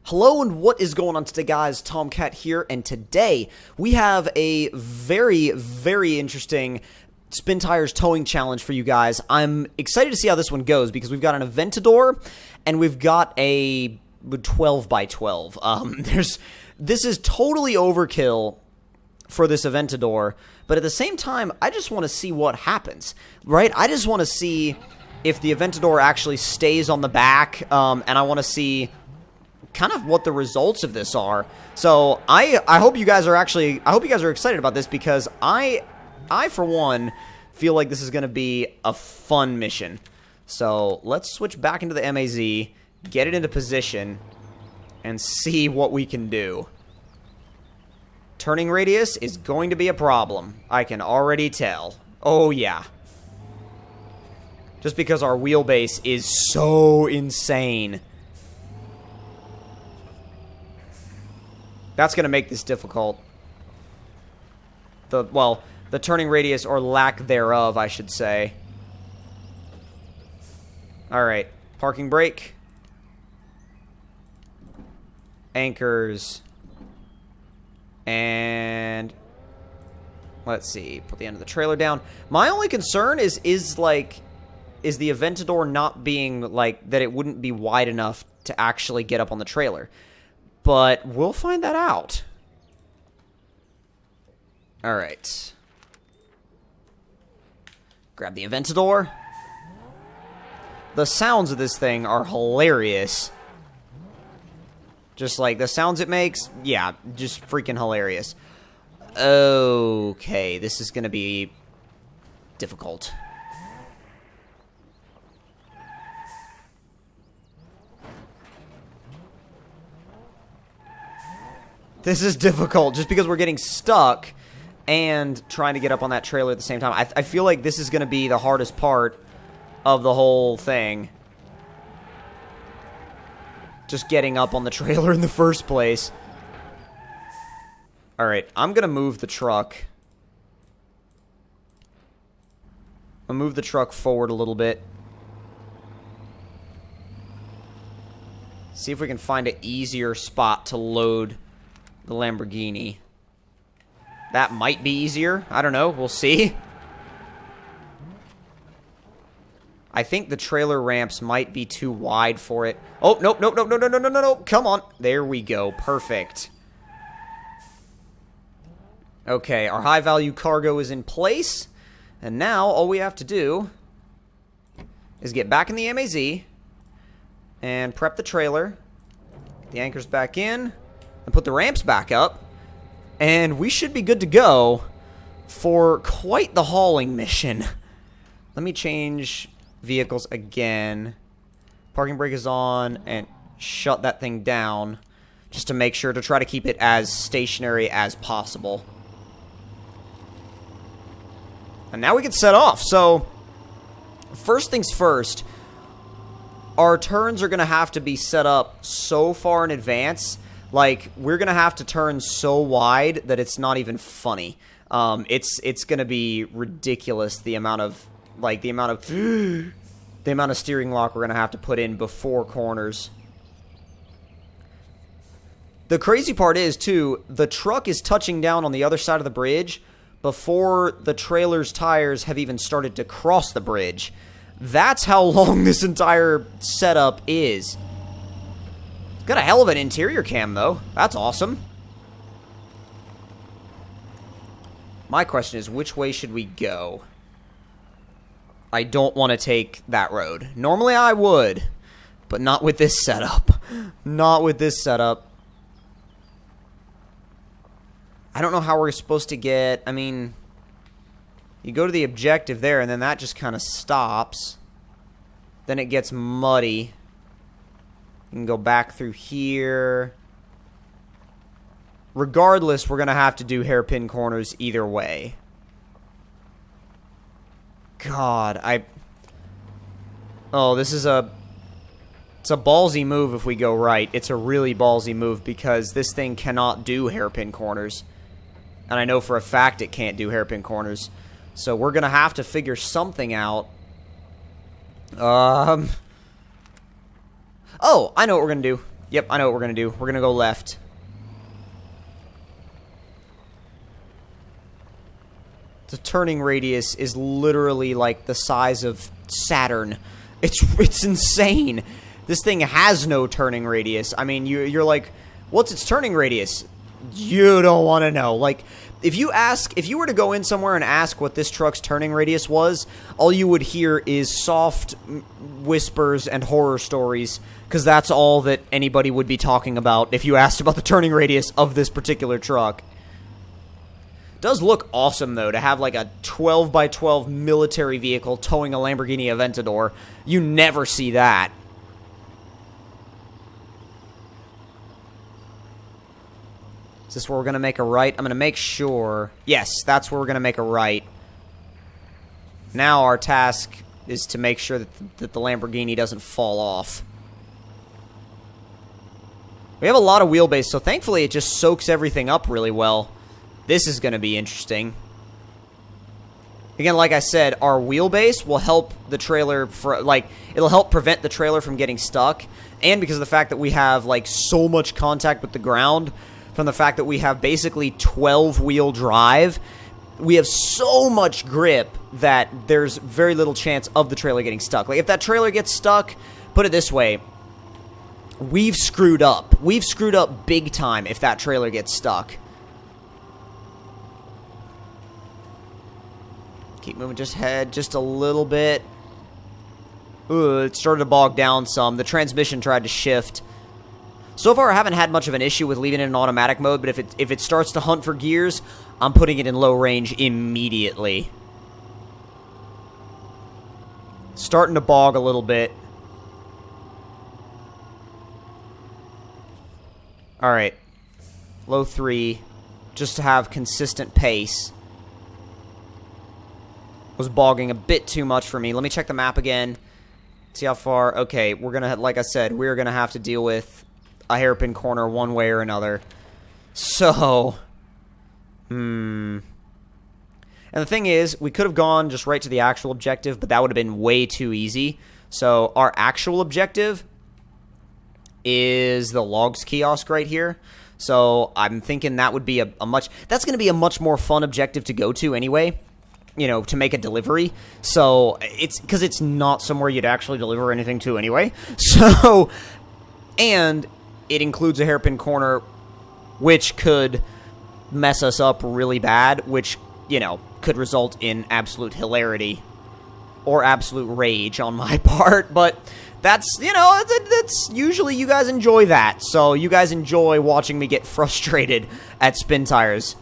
Hello and what is going on today, guys? Tomcat here, and today we have a very interesting Spin Tires towing challenge for you guys. I'm excited to see how this one goes because we've got an Aventador and we've got a 12 by 12. This is totally overkill for this Aventador, but at the same time, I just want to see what happens, right? I just want to see if the Aventador actually stays on the back, and I want to see kind of what the results of this are. So I hope you guys are excited about this because I for one feel like this is going to be a fun mission. So let's switch back into the MAZ, get it into position, and see what we can do. Turning radius is going to be a problem. I can already tell. Oh yeah. Just because our wheelbase is so insane. That's going to make this difficult. The turning radius, or lack thereof, I should say. Alright. Parking brake. Anchors. And let's see. Put the end of the trailer down. My only concern is the Aventador not being, that it wouldn't be wide enough to actually get up on the trailer. But we'll find that out. Alright. Grab the Aventador. The sounds of this thing are hilarious. Just like the sounds it makes, yeah, just freaking hilarious. Okay, this is gonna be difficult. This is difficult just because we're getting stuck and trying to get up on that trailer at the same time. I feel like this is going to be the hardest part of the whole thing. Just getting up on the trailer in the first place. Alright, I'm going to move the truck. I'll move the truck forward a little bit. See if we can find an easier spot to load the Lamborghini. That might be easier. I don't know. We'll see. I think the trailer ramps might be too wide for it. Oh, nope. Come on. There we go. Perfect. Okay, our high-value cargo is in place. And now all we have to do is get back in the MAZ and prep the trailer. Get the anchors back in. And put the ramps back up, and we should be good to go for quite the hauling mission. Let me change vehicles again. Parking brake is on, and shut that thing down, just to make sure to try to keep it as stationary as possible. And now we can set off. So, first things first, our turns are going to have to be set up so far in advance. Like, we're going to have to turn so wide that it's not even funny. It's going to be ridiculous, the amount of steering lock we're going to have to put in before corners. The crazy part is, too, the truck is touching down on the other side of the bridge before the trailer's tires have even started to cross the bridge. That's how long this entire setup is. Got a hell of an interior cam, though. That's awesome. My question is, which way should we go? I don't want to take that road. Normally I would, but not with this setup. Not with this setup. I don't know how we're supposed to get... I mean, you go to the objective there, and then that just kind of stops. Then it gets muddy. You can go back through here. Regardless, we're going to have to do hairpin corners either way. God, oh, this is it's a ballsy move if we go right. It's a really ballsy move because this thing cannot do hairpin corners. And I know for a fact it can't do hairpin corners. So we're going to have to figure something out. Oh, I know what we're going to do. Yep, I know what we're going to do. We're going to go left. The turning radius is literally like the size of Saturn. It's insane. This thing has no turning radius. I mean, you're like, what's its turning radius? You don't want to know. Like, if you were to go in somewhere and ask what this truck's turning radius was, all you would hear is soft whispers and horror stories, because that's all that anybody would be talking about if you asked about the turning radius of this particular truck. Does look awesome, though, to have like a 12x12 military vehicle towing a Lamborghini Aventador. You never see that. Is this where we're going to make a right? I'm going to make sure. Yes, that's where we're going to make a right. Now our task is to make sure that the Lamborghini doesn't fall off. We have a lot of wheelbase, so thankfully it just soaks everything up really well. This is going to be interesting. Again, like I said, our wheelbase will help the trailer it'll help prevent the trailer from getting stuck, and because of the fact that we have like so much contact with the ground from the fact that we have basically 12-wheel drive, we have so much grip that there's very little chance of the trailer getting stuck. Like if that trailer gets stuck, put it this way, we've screwed up. We've screwed up big time if that trailer gets stuck. Keep moving just ahead just a little bit. Ooh, it started to bog down some. The transmission tried to shift. So far, I haven't had much of an issue with leaving it in automatic mode, but if it starts to hunt for gears, I'm putting it in low range immediately. Starting to bog a little bit. Alright. Low 3, just to have consistent pace. Was bogging a bit too much for me. Let me check the map again. See how far. Okay, we're gonna, like I said, we're gonna have to deal with a hairpin corner one way or another. So, and the thing is, we could have gone just right to the actual objective, but that would have been way too easy. So, our actual objective is the logs kiosk right here. So, I'm thinking that would be that's going to be a much more fun objective to go to anyway. You know, to make a delivery. So, it's because it's not somewhere you'd actually deliver anything to anyway. So, and it includes a hairpin corner, which could mess us up really bad, which, you know, could result in absolute hilarity or absolute rage on my part. But that's, you know, that's usually you guys enjoy that. So, you guys enjoy watching me get frustrated at spin tires.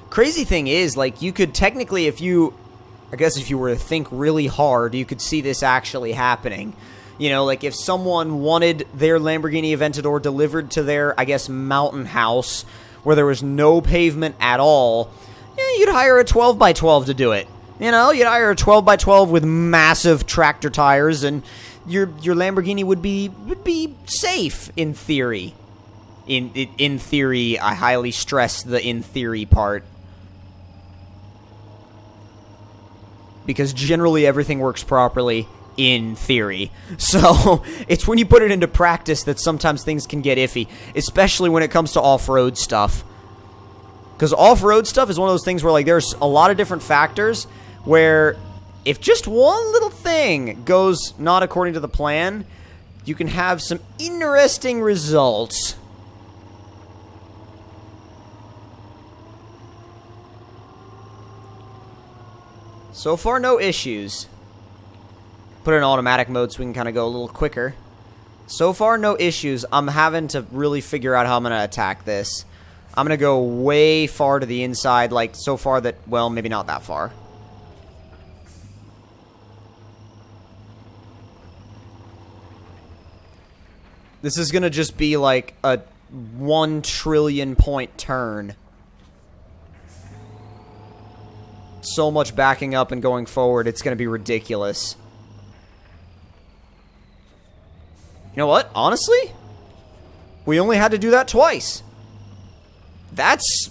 Crazy thing is, like, you could technically, I guess if you were to think really hard, you could see this actually happening. You know, like, if someone wanted their Lamborghini Aventador delivered to their, I guess, mountain house, where there was no pavement at all, you'd hire a 12x12 to do it. You know, you'd hire a 12x12 with massive tractor tires, and your Lamborghini would be safe, in theory. In theory, I highly stress the in theory part. Because generally everything works properly in theory. So, it's when you put it into practice that sometimes things can get iffy. Especially when it comes to off-road stuff. Because off-road stuff is one of those things where, like, there's a lot of different factors where if just one little thing goes not according to the plan, you can have some interesting results. So far, no issues. Put it in automatic mode so we can kind of go a little quicker. So far, no issues. I'm having to really figure out how I'm going to attack this. I'm going to go way far to the inside, like, so far that, well, maybe not that far. This is going to just be, like, a 1 trillion point turn. So much backing up and going forward, it's going to be ridiculous. You know what? Honestly, we only had to do that twice. That's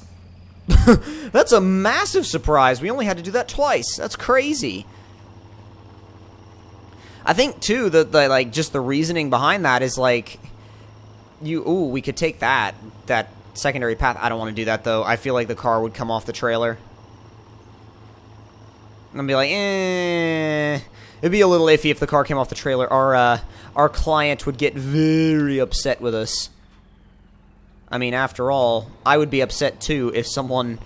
that's a massive surprise. We only had to do that twice. That's crazy. I think too that like just the reasoning behind that is like we could take that secondary path. I don't want to do that though. I feel like the car would come off the trailer. I'm gonna be like, it'd be a little iffy if the car came off the trailer. Our client would get very upset with us. I mean, after all, I would be upset too if someone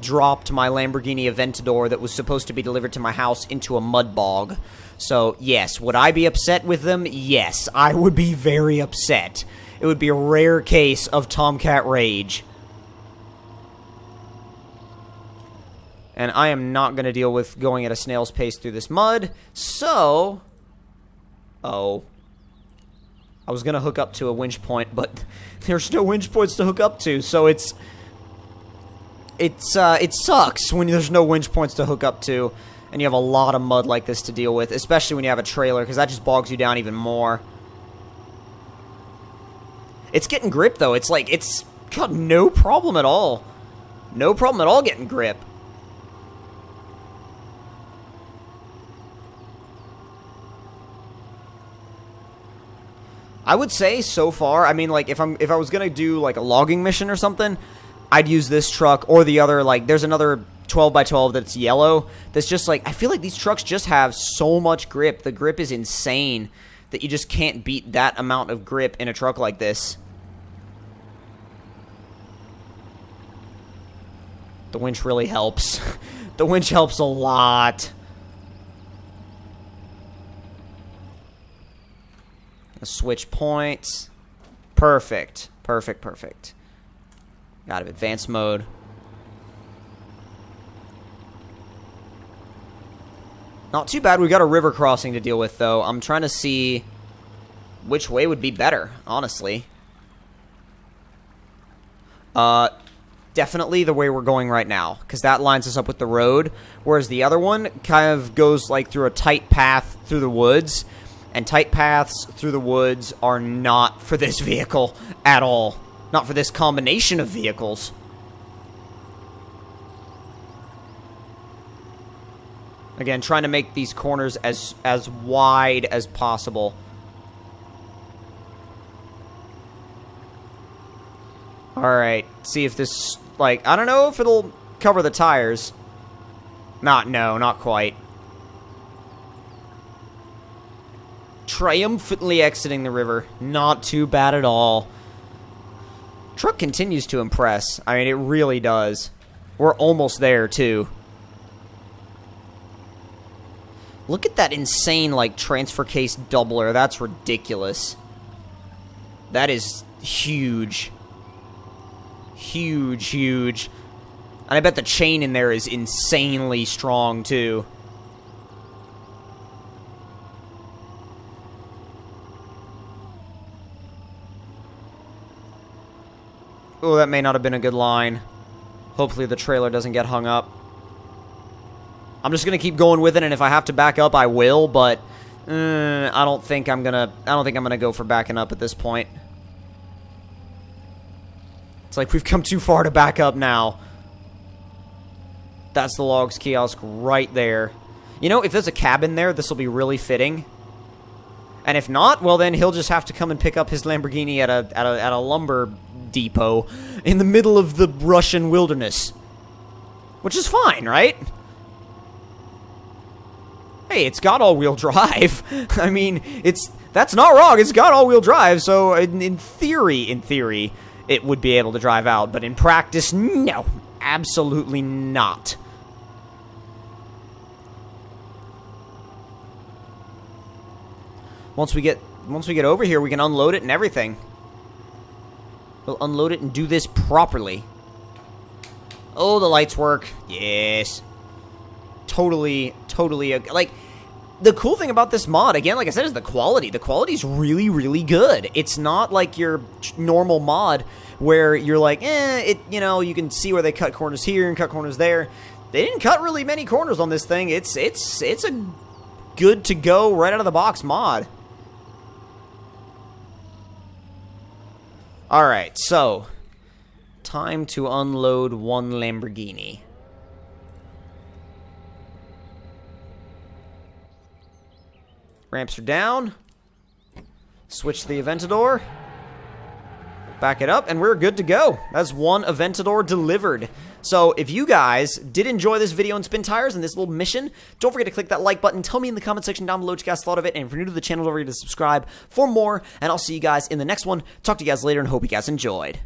dropped my Lamborghini Aventador that was supposed to be delivered to my house into a mud bog. So, yes, would I be upset with them? Yes, I would be very upset. It would be a rare case of Tomcat rage. And I am not going to deal with going at a snail's pace through this mud, so... Oh. I was going to hook up to a winch point, but there's no winch points to hook up to, so it sucks when there's no winch points to hook up to, and you have a lot of mud like this to deal with, especially when you have a trailer, because that just bogs you down even more. It's getting grip, though. It's like, it's got no problem at all. No problem at all getting grip. I would say so far, I mean, like, if I was gonna do like a logging mission or something, I'd use this truck or the other. Like, there's another 12x12 that's yellow. That's just like, I feel like these trucks just have so much grip. The grip is insane that you just can't beat that amount of grip in a truck like this. The winch really helps. The winch helps a lot. Switch points. Perfect. Perfect, perfect. Got it. Advanced mode. Not too bad. We've got a river crossing to deal with, though. I'm trying to see which way would be better, honestly. Definitely the way we're going right now, because that lines us up with the road, whereas the other one kind of goes like through a tight path through the woods. And tight paths through the woods are not for this vehicle at all. Not for this combination of vehicles. Again, trying to make these corners as wide as possible. Alright, see if this, like, I don't know if it'll cover the tires. No, not quite. Triumphantly exiting the river. Not too bad at all. Truck continues to impress. I mean, it really does. We're almost there, too. Look at that insane, like, transfer case doubler. That's ridiculous. That is huge. Huge, huge. And I bet the chain in there is insanely strong, too. Oh, that may not have been a good line. Hopefully the trailer doesn't get hung up. I'm just gonna keep going with it, and if I have to back up, I will, but I don't think I'm gonna go for backing up at this point. It's like we've come too far to back up now. That's the logs kiosk right there. You know, if there's a cabin there, this will be really fitting. And if not, well then he'll just have to come and pick up his Lamborghini at a lumber depot in the middle of the Russian wilderness. Which is fine, right? Hey, it's got all-wheel drive. I mean, that's not wrong. It's got all-wheel drive, so in theory, it would be able to drive out. But in practice, no. Absolutely not. Once we get over here, we can unload it and everything. We'll unload it and do this properly. Oh, the lights work. Yes. Totally, like, the cool thing about this mod, again, like I said, is the quality. The quality's really, really good. It's not like your normal mod where you're like, you know, you can see where they cut corners here and cut corners there. They didn't cut really many corners on this thing. It's a good to go right out of the box mod. Alright, so time to unload one Lamborghini. Ramps are down. Switch the Aventador. Back it up, and we're good to go. That's one Aventador delivered. So if you guys did enjoy this video on Spin Tires and this little mission, don't forget to click that like button. Tell me in the comment section down below what you guys thought of it. And if you're new to the channel, don't forget to subscribe for more. And I'll see you guys in the next one. Talk to you guys later and hope you guys enjoyed.